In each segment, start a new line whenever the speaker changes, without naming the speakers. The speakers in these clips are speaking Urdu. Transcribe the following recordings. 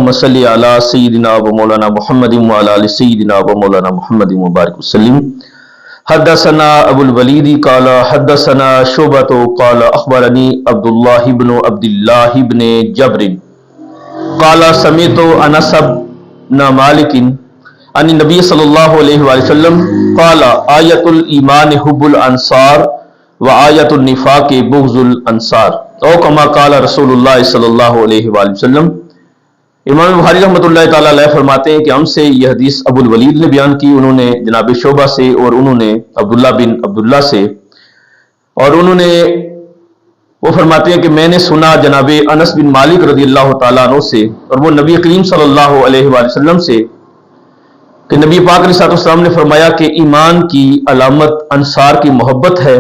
اللهم صل على سيدنا ومولانا محمد وعلى ال سيدنا ومولانا محمد وبارك وسلم. حدثنا ابو الولید قال حدثنا شعبۃ قال اخبرني عبد الله بن عبد الله بن جبر قال سمعت انس بن مالك عن النبي صلى الله عليه وسلم قال آیۃ الایمان حب الانصار وآیۃ النفاق بغض الانصار او کما قال رسول اللہ صلی اللہ علیہ وآلہ وسلم. امام بخاری رحمۃ اللہ تعالیٰ علیہ فرماتے ہیں کہ ہم سے یہ حدیث ابو الولید نے بیان کی، انہوں نے جناب شعبہ سے اور انہوں نے عبداللہ بن عبداللہ سے، اور انہوں نے وہ فرماتے ہیں کہ میں نے سنا جناب انس بن مالک رضی اللہ تعالیٰ عنہ سے، اور وہ نبی کریم صلی اللہ علیہ وآلہ وسلم سے، کہ نبی پاک علیہ السلام نے فرمایا کہ ایمان کی علامت انصار کی محبت ہے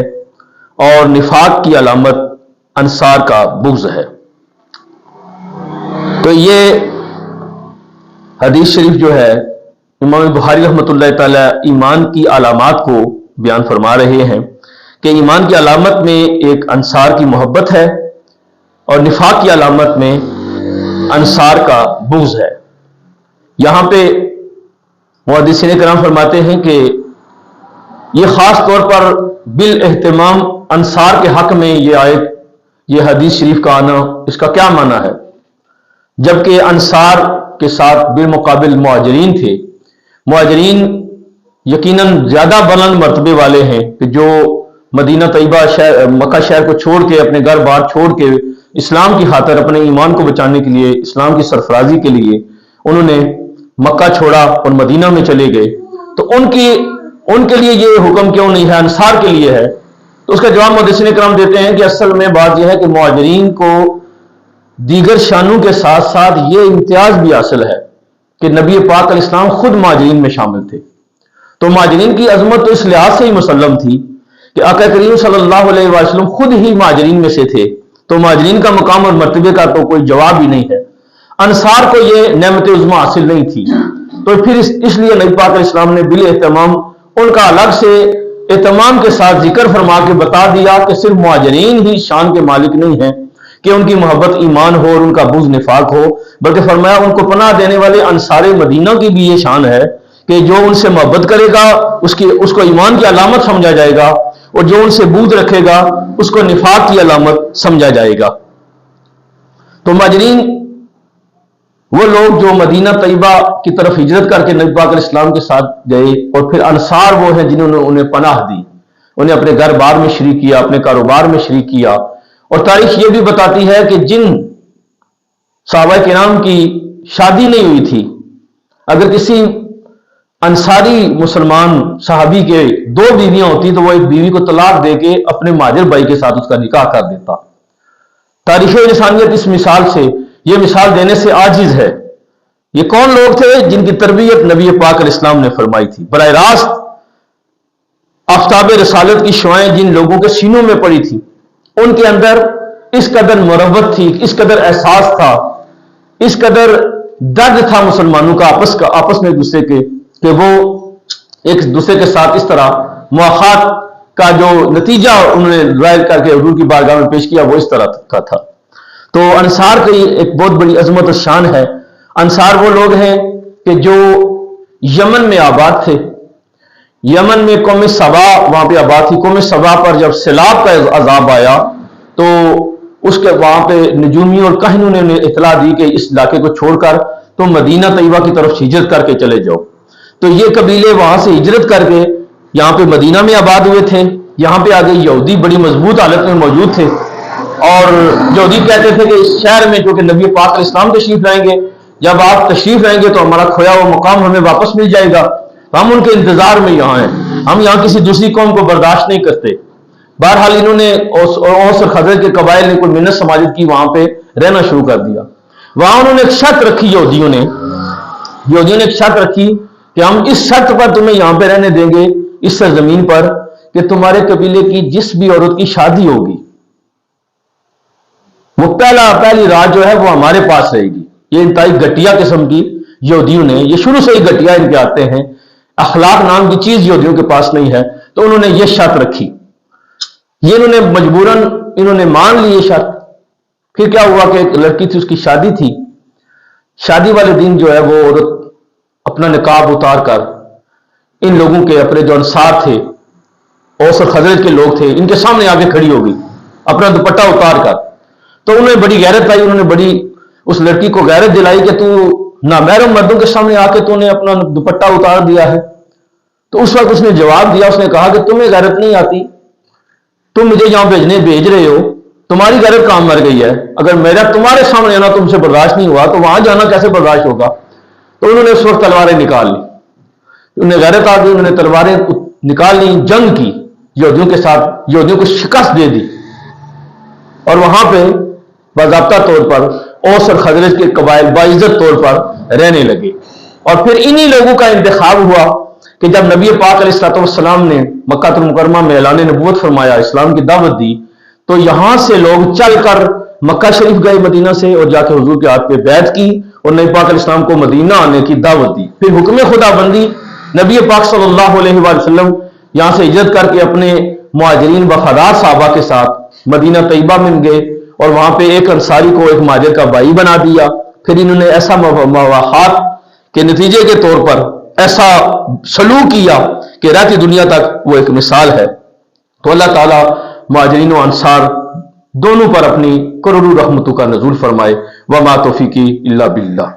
اور نفاق کی علامت انصار کا بغض ہے. تو یہ حدیث شریف جو ہے امام بخاری رحمۃ اللہ تعالی ایمان کی علامات کو بیان فرما رہے ہیں کہ ایمان کی علامت میں ایک انصار کی محبت ہے اور نفاق کی علامت میں انصار کا بغض ہے. یہاں پہ محدثین کرام فرماتے ہیں کہ یہ خاص طور پر بالاہتمام انصار کے حق میں یہ حدیث شریف کا آنا، اس کا کیا معنی ہے؟ جبکہ انصار کے ساتھ بالمقابل مہاجرین تھے. مہاجرین یقیناً زیادہ بلند مرتبے والے ہیں کہ جو مدینہ طیبہ مکہ شہر کو چھوڑ کے، اپنے گھر بار چھوڑ کے اسلام کی خاطر، اپنے ایمان کو بچانے کے لیے، اسلام کی سرفرازی کے لیے انہوں نے مکہ چھوڑا اور مدینہ میں چلے گئے. تو ان کے لیے یہ حکم کیوں نہیں ہے، انصار کے لیے ہے؟ تو اس کا جواب محدثین کرام دیتے ہیں کہ اصل میں بات یہ ہے کہ مہاجرین کو دیگر شانوں کے ساتھ ساتھ یہ امتیاز بھی حاصل ہے کہ نبی پاک علیہ السلام خود مہاجرین میں شامل تھے. تو مہاجرین کی عظمت تو اس لحاظ سے ہی مسلم تھی کہ آقا کریم صلی اللہ علیہ وسلم خود ہی مہاجرین میں سے تھے، تو مہاجرین کا مقام اور مرتبے کا تو کوئی جواب ہی نہیں ہے. انصار کو یہ نعمت عظمی حاصل نہیں تھی، تو پھر اس لیے نبی پاک علیہ السلام نے بالاہتمام ان کا الگ سے اہتمام کے ساتھ ذکر فرما کے بتا دیا کہ صرف مہاجرین ہی شان کے مالک نہیں ہیں کہ ان کی محبت ایمان ہو اور ان کا بغض نفاق ہو، بلکہ فرمایا ان کو پناہ دینے والے انصار مدینہ کی بھی یہ شان ہے کہ جو ان سے محبت کرے گا اس کو ایمان کی علامت سمجھا جائے گا، اور جو ان سے بغض رکھے گا اس کو نفاق کی علامت سمجھا جائے گا. تو مہاجرین وہ لوگ جو مدینہ طیبہ کی طرف ہجرت کر کے نبی پاک علیہ السلام کے ساتھ گئے، اور پھر انصار وہ ہیں جنہوں نے انہیں پناہ دی، انہیں اپنے گھر بار میں شریک کیا، اپنے کاروبار میں شریک کیا. اور تاریخ یہ بھی بتاتی ہے کہ جن صحابہ کرام کی شادی نہیں ہوئی تھی، اگر کسی انصاری مسلمان صحابی کے 2 بیویاں ہوتی تو وہ ایک بیوی کو طلاق دے کے اپنے مہاجر بھائی کے ساتھ اس کا نکاح کر دیتا. تاریخ انسانیت اس مثال سے، یہ مثال دینے سے عاجز ہے. یہ کون لوگ تھے جن کی تربیت نبی پاک علیہ السلام نے فرمائی تھی؟ براہ راست آفتاب رسالت کی شعائیں جن لوگوں کے سینوں میں پڑی تھی، ان کے اندر اس قدر مروت تھی، اس قدر احساس تھا، اس قدر درد تھا مسلمانوں کا آپس میں ایک دوسرے کے، کہ وہ ایک دوسرے کے ساتھ اس طرح مواخات کا جو نتیجہ انہوں نے ظاہر کر کے حضور کی بارگاہ میں پیش کیا وہ اس طرح کا تھا. تو انصار کی ایک بہت بڑی عظمت و شان ہے. انصار وہ لوگ ہیں کہ جو یمن میں آباد تھے. یمن میں قوم سبا وہاں پہ آباد تھی. قوم سبا پر جب سیلاب کا عذاب آیا تو اس کے وہاں پہ نجومیوں اور کاہنوں نے انہیں اطلاع دی کہ اس علاقے کو چھوڑ کر تم مدینہ طیبہ کی طرف ہجرت کر کے چلے جاؤ. تو یہ قبیلے وہاں سے ہجرت کر کے یہاں پہ مدینہ میں آباد ہوئے تھے. یہاں پہ آگے یہودی بڑی مضبوط حالت میں موجود تھے، اور یہودی کہتے تھے کہ اس شہر میں جو کہ نبی پاک علیہ السلام تشریف لائیں گے، جب آپ تشریف لائیں گے تو ہمارا کھویا ہوا مقام ہمیں واپس مل جائے گا. ہم ان کے انتظار میں یہاں ہیں، ہم یہاں کسی دوسری قوم کو برداشت نہیں کرتے. بہرحال انہوں نے اوس اور خزرج کے قبائل نے کوئی منت سماجت کی، وہاں پہ رہنا شروع کر دیا. وہاں انہوں نے ایک شرط رکھی، یہودیوں نے ایک شرط رکھی کہ ہم اس شرط پر تمہیں یہاں پہ رہنے دیں گے اس سرزمین پر کہ تمہارے قبیلے کی جس بھی عورت کی شادی ہوگی وہ پہلی رات جو ہے وہ ہمارے پاس رہے گی. یہ انتہائی گھٹیا قسم کی یہودیوں نے، یہ شروع سے ہی گھٹیا ان کے آتے ہیں، اخلاق نام کی چیز یہودیوں کے پاس نہیں ہے. تو انہوں نے یہ شرط رکھی، یہ انہوں نے مجبوراً مان لی یہ شرط. پھر کیا ہوا کہ ایک لڑکی تھی، اس کی شادی تھی. شادی والے دن جو ہے وہ عورت اپنا نقاب اتار کر ان لوگوں کے اپنے جو انصار تھے، اوس اور خزرج کے لوگ تھے، ان کے سامنے آگے کھڑی ہو گئی اپنا دوپٹہ اتار کر. تو انہوں نے بڑی غیرت آئی، انہوں نے بڑی اس لڑکی کو غیرت دلائی کہ تو نامحرم مردوں کے سامنے آ کے تو نے اپنا دوپٹہ اتار دیا ہے. تو اس وقت اس نے جواب دیا، اس نے کہا کہ تمہیں غیرت نہیں آتی، تم مجھے یہاں بھیج رہے ہو، تمہاری غیرت کام مر گئی ہے، اگر میرا تمہارے سامنے آنا تم سے برداشت نہیں ہوا تو وہاں جانا کیسے برداشت ہوگا. تو انہوں نے اس وقت تلواریں نکال لی، انہیں غیرت آ گئی، انہوں نے تلواریں نکال لی، جنگ کی یہودیوں کے ساتھ، یہودیوں کو شکست دے دی، اور وہاں پہ باضابطہ طور پر اوس اور خزرج کے قبائل باعزت طور پر رہنے لگے. اور پھر انہی لوگوں کا انتخاب ہوا کہ جب نبی پاک علیہ السلام نے مکہ المکرمہ میں اعلان نبوت فرمایا، اسلام کی دعوت دی، تو یہاں سے لوگ چل کر مکہ شریف گئے مدینہ سے، اور جا کے حضور کے ہاتھ پہ بیعت کی اور نبی پاک علیہ السلام کو مدینہ آنے کی دعوت دی. پھر حکم خدا بندی، نبی پاک صلی اللہ علیہ وآلہ وسلم یہاں سے ہجرت کر کے اپنے مہاجرین وفادار صحابہ کے ساتھ مدینہ طیبہ میں گئے، اور وہاں پہ ایک انصاری کو ایک مہاجر کا بھائی بنا دیا. پھر انہوں نے ایسا مواخات کے نتیجے کے طور پر ایسا سلوک کیا کہ رہتی دنیا تک وہ ایک مثال ہے. تو اللہ تعالیٰ مہاجرین و انصار دونوں پر اپنی کروڑوں رحمتوں کا نزول فرمائے. وما توفیقی الا باللہ.